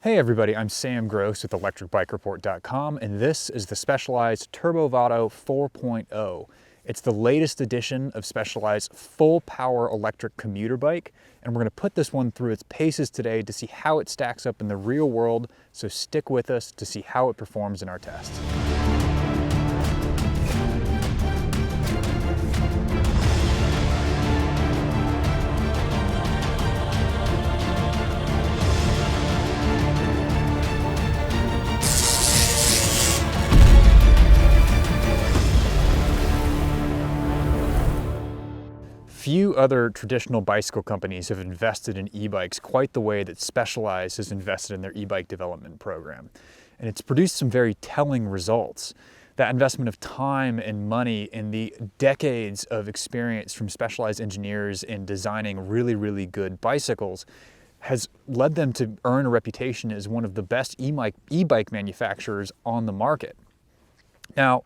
Hey everybody, I'm Sam Gross with electricbikereport.com, and this is the Specialized Turbo Vado 4.0. It's the latest edition of Specialized's full power electric commuter bike, and we're going to put this one through its paces today to see how it stacks up in the real world, so stick with us to see how it performs in our test. Few other traditional bicycle companies have invested in e-bikes quite the way that Specialized has invested in their e-bike development program. And it's produced some very telling results. That investment of time and money and the decades of experience from Specialized engineers in designing really good bicycles has led them to earn a reputation as one of the best e-bike manufacturers on the market. Now,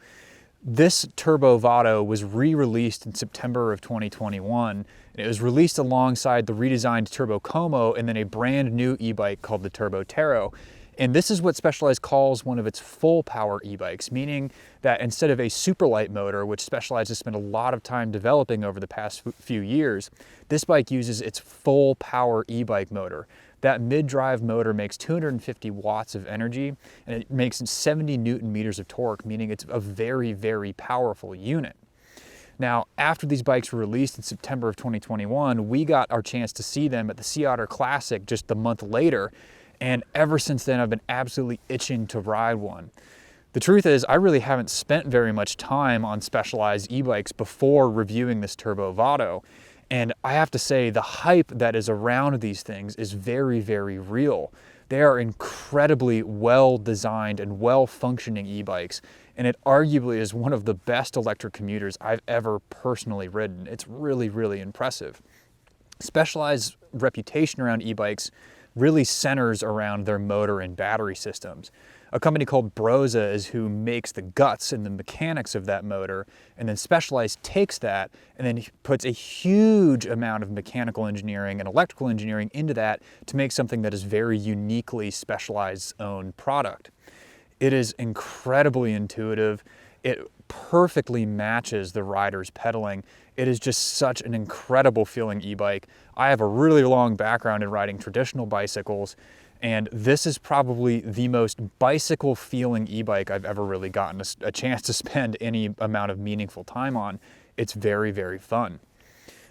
this Turbo Vado was re-released in September of 2021, and it was released alongside the redesigned Turbo Como and then a brand new e-bike called the Turbo Taro. And this is what Specialized calls one of its full power e-bikes, meaning that instead of a super light motor, which Specialized has spent a lot of time developing over the past few years, this bike uses its full power e-bike motor. That mid-drive motor makes 250 watts of energy, and it makes 70 Newton meters of torque, meaning it's a very powerful unit. Now, after these bikes were released in September of 2021, we got our chance to see them at the Sea Otter Classic just a month later, and ever since then I've been absolutely itching to ride one. The truth is, I really haven't spent very much time on Specialized e-bikes before reviewing this Turbo Vado. And I have to say, the hype that is around these things is very real. They are incredibly well-designed and well-functioning e-bikes, and it arguably is one of the best electric commuters I've ever personally ridden. It's really impressive. Specialized's reputation around e-bikes really centers around their motor and battery systems. A company called Broza is who makes the guts and the mechanics of that motor, and then Specialized takes that and then puts a huge amount of mechanical engineering and electrical engineering into that to make something that is very uniquely Specialized's own product. It is incredibly intuitive. It perfectly matches the rider's pedaling. It is just such an incredible feeling e-bike. I have a really long background in riding traditional bicycles, and this is probably the most bicycle feeling e-bike I've ever really gotten a chance to spend any amount of meaningful time on. It's very fun.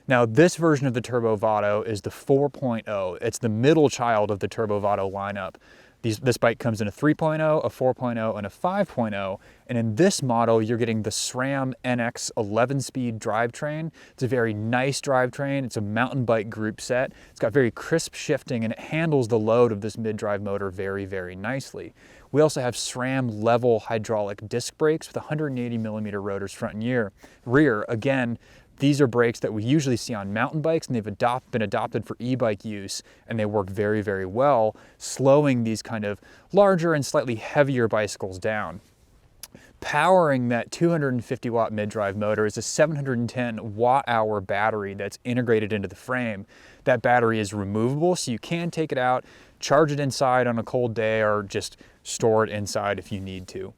Now, this version of the Turbo Vado is the 4.0. It's the middle child of the Turbo Vado lineup. This bike comes in a 3.0, a 4.0, and a 5.0, and in this model you're getting the SRAM NX 11-speed drivetrain. It's a very nice drivetrain. It's a mountain bike group set. It's got very crisp shifting, and it handles the load of this mid-drive motor very nicely. We also have SRAM level hydraulic disc brakes with 180mm rotors front and rear. Again, these are brakes that we usually see on mountain bikes, and they've been adopted for e-bike use, and they work very well, slowing these kind of larger and slightly heavier bicycles down. Powering that 250 watt mid-drive motor is a 710 watt-hour battery that's integrated into the frame. That battery is removable, so you can take it out, charge it inside on a cold day, or just store it inside if you need to.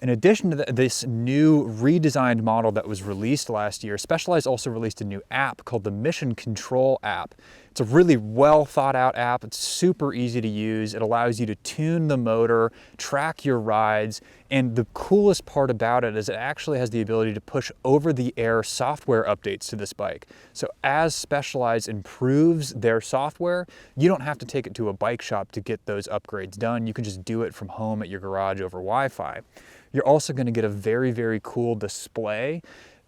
In addition to this new redesigned model that was released last year, Specialized also released a new app called the Mission Control app. It's a really well thought out app. It's super easy to use. It allows you to tune the motor, track your rides, and the coolest part about it is it actually has the ability to push over-the-air software updates to this bike. So as Specialized improves their software, you don't have to take it to a bike shop to get those upgrades done. You can just do it from home at your garage over Wi-Fi. You're also going to get a very cool display.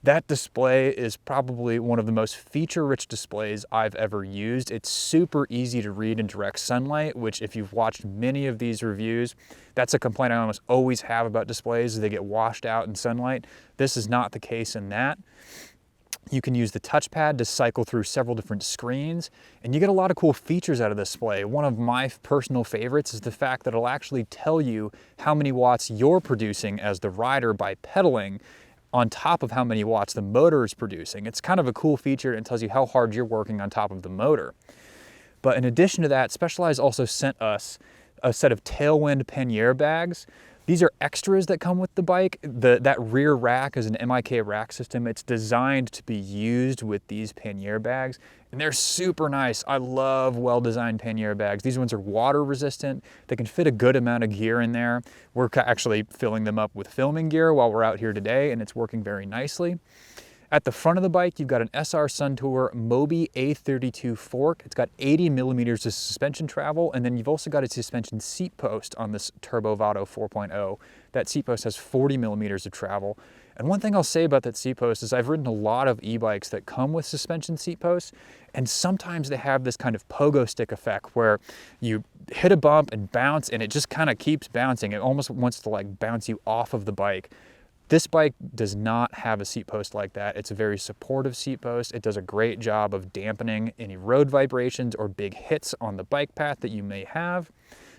That display is probably one of the most feature-rich displays I've ever used. It's super easy to read in direct sunlight, which if you've watched many of these reviews, that's a complaint I almost always have about displays, is they get washed out in sunlight. This is not the case in that. You can use the touchpad to cycle through several different screens, and you get a lot of cool features out of this display. One of my personal favorites is the fact that it'll actually tell you how many watts you're producing as the rider by pedaling, on top of how many watts the motor is producing. It's kind of a cool feature, and tells you how hard you're working on top of the motor. But in addition to that, Specialized also sent us a set of Tailwind pannier bags. These are extras that come with the bike. That rear rack is an MIK rack system. It's designed to be used with these pannier bags, and they're super nice. I love well-designed pannier bags. These ones are water resistant. They can fit a good amount of gear in there. We're actually filling them up with filming gear while we're out here today, and it's working very nicely. At the front of the bike, you've got an SR Suntour Mobi A32 fork. It's got 80 millimeters of suspension travel, and then you've also got a suspension seat post on this Turbo Vado 4.0. That seat post has 40 millimeters of travel. And one thing I'll say about that seat post is I've ridden a lot of e-bikes that come with suspension seat posts, and sometimes they have this kind of pogo stick effect where you hit a bump and bounce, and it just kind of keeps bouncing. It almost wants to like bounce you off of the bike. This bike does not have a seat post like that. It's a very supportive seat post. It does a great job of dampening any road vibrations or big hits on the bike path that you may have.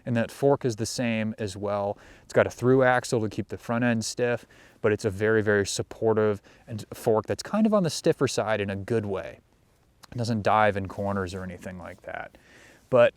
And that fork is the same as well. It's got a through axle to keep the front end stiff, but it's a very, very supportive and fork that's kind of on the stiffer side in a good way. It doesn't dive in corners or anything like that. But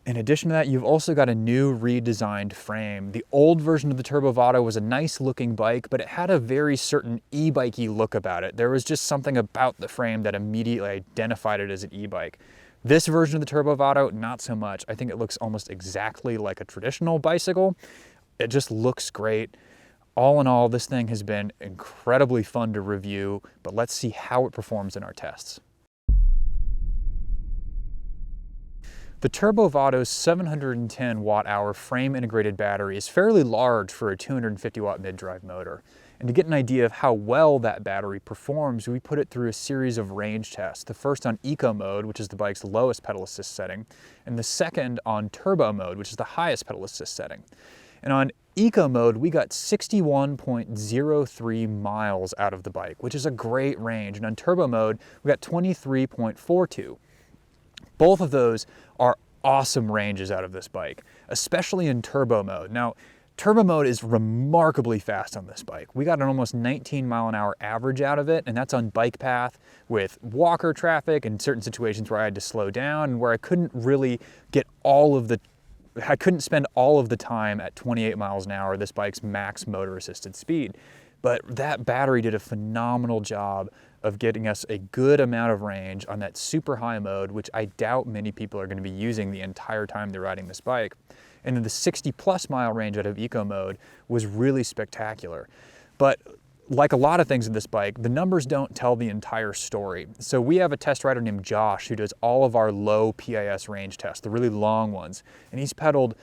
in addition to that, you've also got a new redesigned frame. The old version of the Turbo Vado was a nice looking bike, but it had a very certain e-bikey look about it. There was just something about the frame that immediately identified it as an e-bike. This version of the Turbo Vado, not so much. I think it looks almost exactly like a traditional bicycle. It just looks great. All in all, this thing has been incredibly fun to review, but let's see how it performs in our tests. The Turbo Vado's 710 watt-hour frame-integrated battery is fairly large for a 250 watt mid-drive motor. And to get an idea of how well that battery performs, we put it through a series of range tests. The first on Eco mode, which is the bike's lowest pedal assist setting, and the second on Turbo mode, which is the highest pedal assist setting. And on Eco mode, we got 61.03 miles out of the bike, which is a great range. And on Turbo mode, we got 23.42. Both of those are awesome ranges out of this bike, especially in Turbo mode. Now, Turbo mode is remarkably fast on this bike. We got an almost 19 mile an hour average out of it, and that's on bike path with walker traffic and certain situations where I had to slow down and where I couldn't really get I couldn't spend all of the time at 28 miles an hour, this bike's max motor assisted speed. But that battery did a phenomenal job of getting us a good amount of range on that super high mode, which I doubt many people are going to be using the entire time they're riding this bike. And then the 60+ mile range out of Eco mode was really spectacular. But like a lot of things in this bike, the numbers don't tell the entire story. So we have a test rider named Josh who does all of our low PIS range tests, the really long ones. And he's pedaled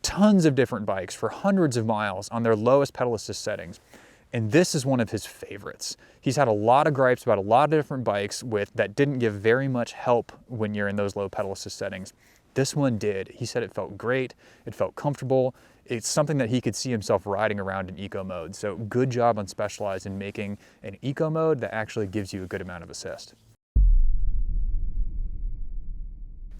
tons of different bikes for hundreds of miles on their lowest pedal assist settings. And this is one of his favorites. He's had a lot of gripes about a lot of different bikes that didn't give very much help when you're in those low pedal assist settings. This one did. He said it felt great, it felt comfortable. It's something that he could see himself riding around in Eco mode. So good job on Specialized in making an Eco mode that actually gives you a good amount of assist.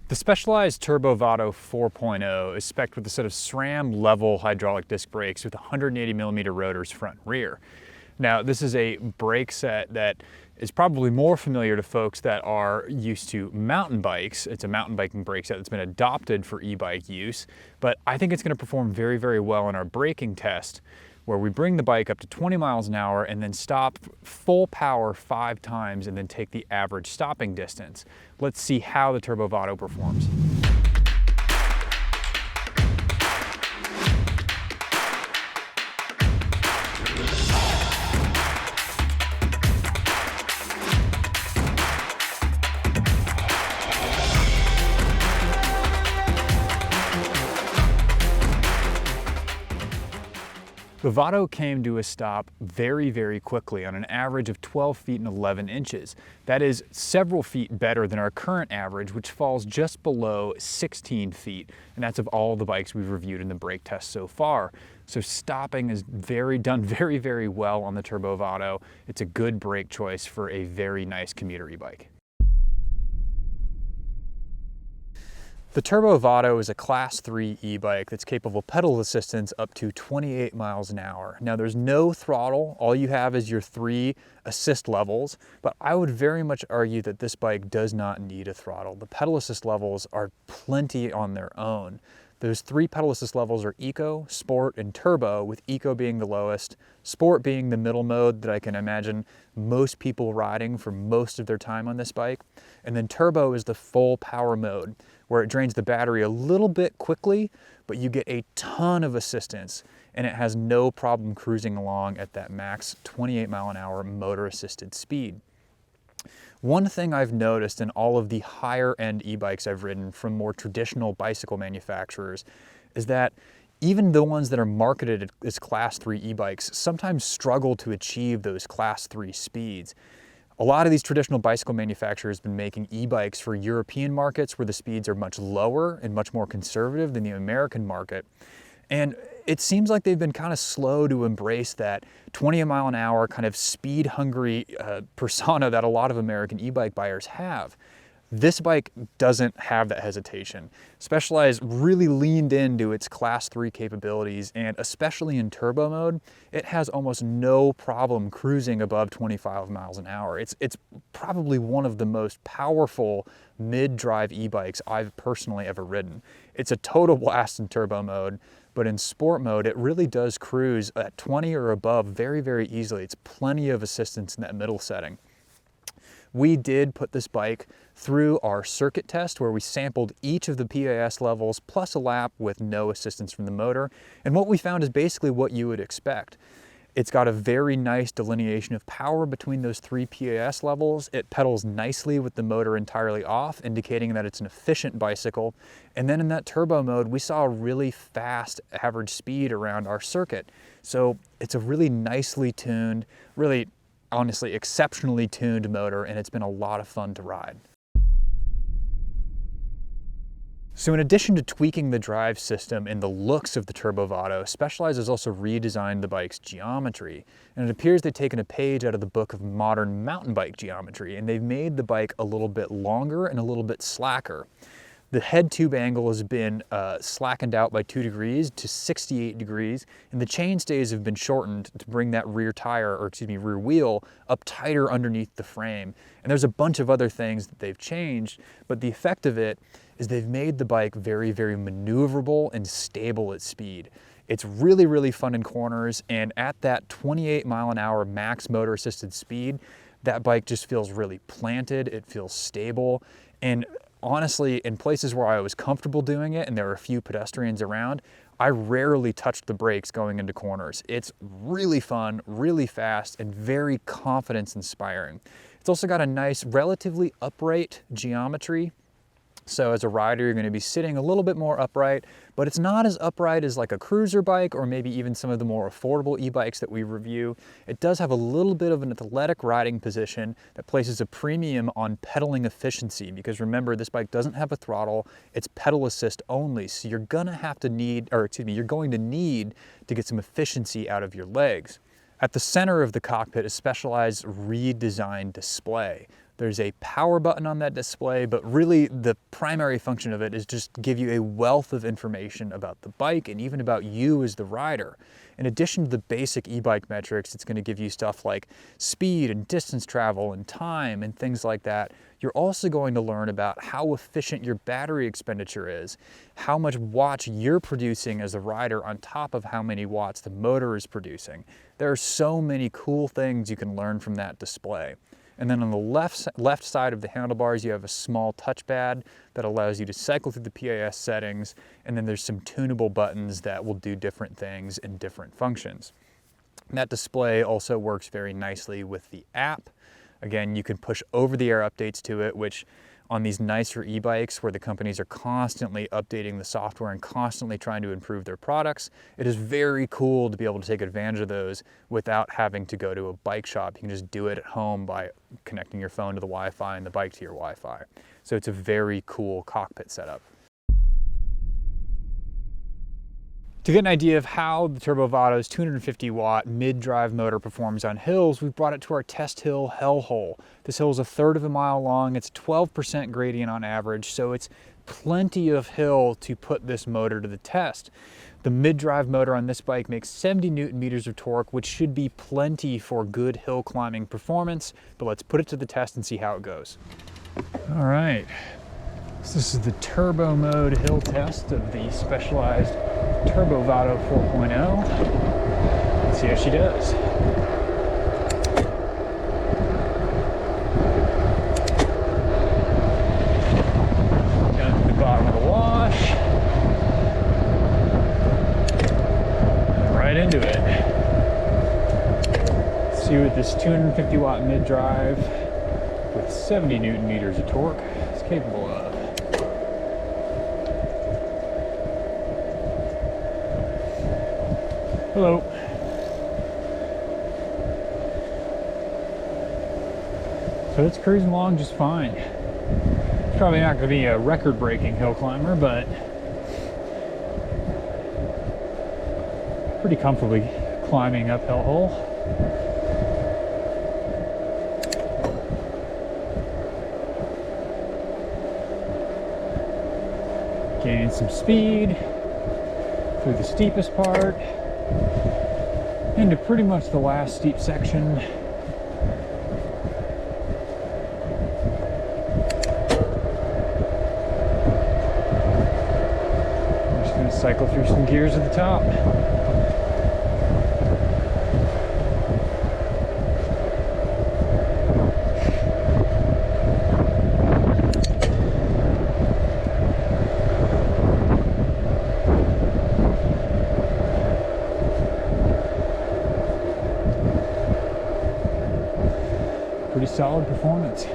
The Specialized Turbo Vado 4.0 is spec'd with a set of SRAM level hydraulic disc brakes with 180 millimeter rotors front and rear. Now, this is a brake set that is probably more familiar to folks that are used to mountain bikes. It's a mountain biking brake set that's been adopted for e-bike use, but I think it's going to perform very, very well in our braking test, where we bring the bike up to 20 miles an hour and then stop full power 5 times and then take the average stopping distance. Let's see how the Turbo Vado performs. The Vado came to a stop very, very quickly on an average of 12 feet and 11 inches. That is several feet better than our current average, which falls just below 16 feet. And that's of all the bikes we've reviewed in the brake test so far. So stopping is done very, very well on the Turbo Vado. It's a good brake choice for a very nice commuter e-bike. The Turbo Vado is a Class 3 e-bike that's capable of pedal assistance up to 28 miles an hour. Now there's no throttle, all you have is your 3 assist levels, but I would very much argue that this bike does not need a throttle. The pedal assist levels are plenty on their own. Those 3 pedal assist levels are Eco, Sport, and Turbo, with Eco being the lowest, Sport being the middle mode that I can imagine most people riding for most of their time on this bike. And then Turbo is the full power mode, where it drains the battery a little bit quickly, but you get a ton of assistance, and it has no problem cruising along at that max 28 mile an hour motor assisted speed. One thing I've noticed in all of the higher end e-bikes I've ridden from more traditional bicycle manufacturers is that even the ones that are marketed as Class 3 e-bikes sometimes struggle to achieve those Class 3 speeds. A lot of these traditional bicycle manufacturers have been making e-bikes for European markets where the speeds are much lower and much more conservative than the American market. And it seems like they've been kind of slow to embrace that 20 mile an hour kind of speed hungry persona that a lot of American e-bike buyers have. This bike doesn't have that hesitation. Specialized really leaned into its Class 3 capabilities, and especially in turbo mode, it has almost no problem cruising above 25 miles an hour. It's probably one of the most powerful mid-drive e-bikes I've personally ever ridden. It's a total blast in turbo mode, but in sport mode, it really does cruise at 20 or above very, very easily. It's plenty of assistance in that middle setting. We did put this bike through our circuit test where we sampled each of the PAS levels plus a lap with no assistance from the motor. And what we found is basically what you would expect. It's got a very nice delineation of power between those 3 PAS levels. It pedals nicely with the motor entirely off, indicating that it's an efficient bicycle. And then in that turbo mode, we saw a really fast average speed around our circuit. So it's a really nicely tuned, really honestly exceptionally tuned motor, and it's been a lot of fun to ride. So in addition to tweaking the drive system and the looks of the Turbo Vado, Specialized has also redesigned the bike's geometry. And it appears they've taken a page out of the book of modern mountain bike geometry, and they've made the bike a little bit longer and a little bit slacker. The head tube angle has been slackened out by 2 degrees to 68 degrees, and the chainstays have been shortened to bring that rear wheel up tighter underneath the frame. And there's a bunch of other things that they've changed, but the effect of it is they've made the bike very, very maneuverable and stable at speed. It's really, really fun in corners, and at that 28 mile an hour max motor assisted speed, that bike just feels really planted, it feels stable, and honestly, in places where I was comfortable doing it and there were a few pedestrians around, I rarely touched the brakes going into corners. It's really fun, really fast, and very confidence inspiring. It's also got a nice, relatively upright geometry. So as a rider, you're going to be sitting a little bit more upright, but it's not as upright as like a cruiser bike or maybe even some of the more affordable e-bikes that we review. It does have a little bit of an athletic riding position that places a premium on pedaling efficiency, because remember, this bike doesn't have a throttle, it's pedal assist only. So you're going to need to get some efficiency out of your legs. At the center of the cockpit is Specialized redesigned display. There's a power button on that display, but really the primary function of it is just give you a wealth of information about the bike and even about you as the rider. In addition to the basic e-bike metrics, it's going to give you stuff like speed and distance travel and time and things like that. You're also going to learn about how efficient your battery expenditure is, how much watts you're producing as a rider on top of how many watts the motor is producing. There are so many cool things you can learn from that display. And then on the left side of the handlebars, you have a small touchpad that allows you to cycle through the PAS settings, and then there's some tunable buttons that will do different things and different functions. And that display also works very nicely with the app. Again, you can push over-the-air updates to it, which on these nicer e-bikes where the companies are constantly updating the software and constantly trying to improve their products, it is very cool to be able to take advantage of those without having to go to a bike shop. You can just do it at home by connecting your phone to the Wi-Fi and the bike to your Wi-Fi. So it's a very cool cockpit setup. To get an idea of how the Turbo Vado's 250 watt mid-drive motor performs on hills, we've brought it to our test hill hellhole. This hill is 1/3 of a mile long, it's 12% gradient on average, so it's plenty of hill to put this motor to the test. The mid-drive motor on this bike makes 70 Newton meters of torque, which should be plenty for good hill climbing performance, but let's put it to the test and see how it goes. All right, So this is the turbo mode hill test of the Specialized Turbo Vado 4.0. Let's see how she does. Down to the bottom of the wash. Right into it. Let's see what this 250 watt mid drive with 70 Newton meters of torque is capable of. Hello. So it's cruising along just fine. It's probably not going to be a record-breaking hill climber, but pretty comfortably climbing uphill hole. Gaining some speed through the steepest part into pretty much the last steep section. I'm just going to cycle through some gears at the top. Pretty solid performance.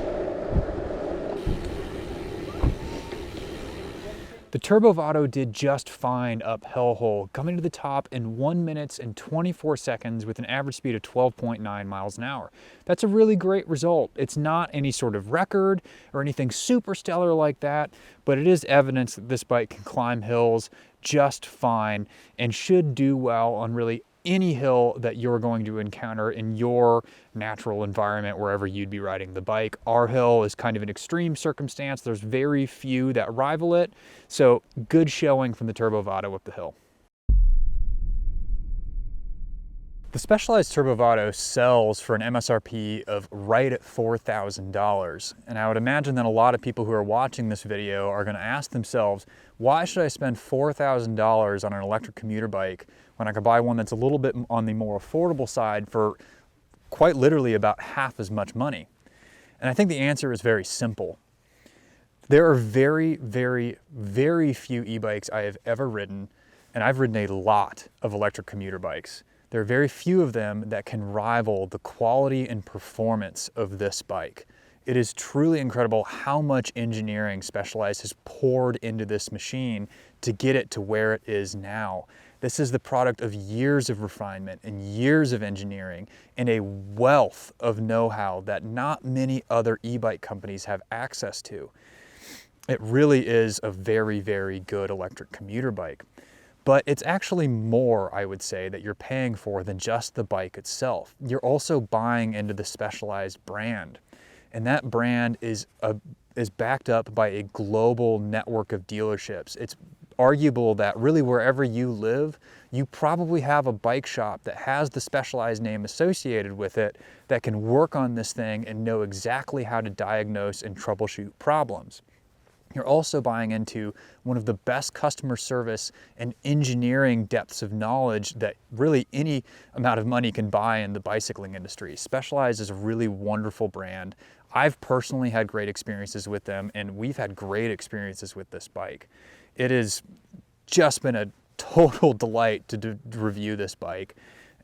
The Turbo Vado did just fine up hill hole, coming to the top in 1 minute and 24 seconds with an average speed of 12.9 miles an hour. That's a really great result. It's not any sort of record or anything super stellar like that, but it is evidence that this bike can climb hills just fine and should do well on really any hill that you're going to encounter in your natural environment wherever you'd be riding the bike. Our hill is kind of an extreme circumstance. There's very few that rival it. So good showing from the Turbo Vado up the hill. The Specialized Turbo Vado sells for an MSRP of right at $4,000. And I would imagine that a lot of people who are watching this video are going to ask themselves, why should I spend $4,000 on an electric commuter bike when I could buy one that's a little bit on the more affordable side for quite literally about half as much money? And I think the answer is very simple. There are very, very, very few e-bikes I have ever ridden, and I've ridden a lot of electric commuter bikes. There are very few of them that can rival the quality and performance of this bike. It is truly incredible how much engineering Specialized has poured into this machine to get it to where it is now. This is the product of years of refinement and years of engineering and a wealth of know-how that not many other e-bike companies have access to. It really is a very, very good electric commuter bike. But it's actually more, I would say, that you're paying for than just the bike itself. You're also buying into the Specialized brand. And that brand is backed up by a global network of dealerships. It's arguable that really wherever you live, you probably have a bike shop that has the Specialized name associated with it that can work on this thing and know exactly how to diagnose and troubleshoot problems. You're also buying into one of the best customer service and engineering depths of knowledge that really any amount of money can buy in the bicycling industry. Specialized is a really wonderful brand. I've personally had great experiences with them, and we've had great experiences with this bike. It has just been a total delight to review this bike.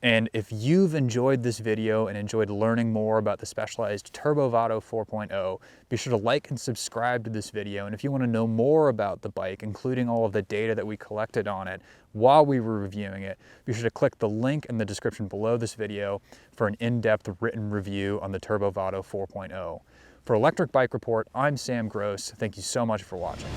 And if you've enjoyed this video and enjoyed learning more about the Specialized Turbo Vado 4.0, be sure to like and subscribe to this video. And if you want to know more about the bike, including all of the data that we collected on it while we were reviewing it, be sure to click the link in the description below this video for an in-depth written review on the Turbo Vado 4.0. For Electric Bike Report, I'm Sam Gross. Thank you so much for watching.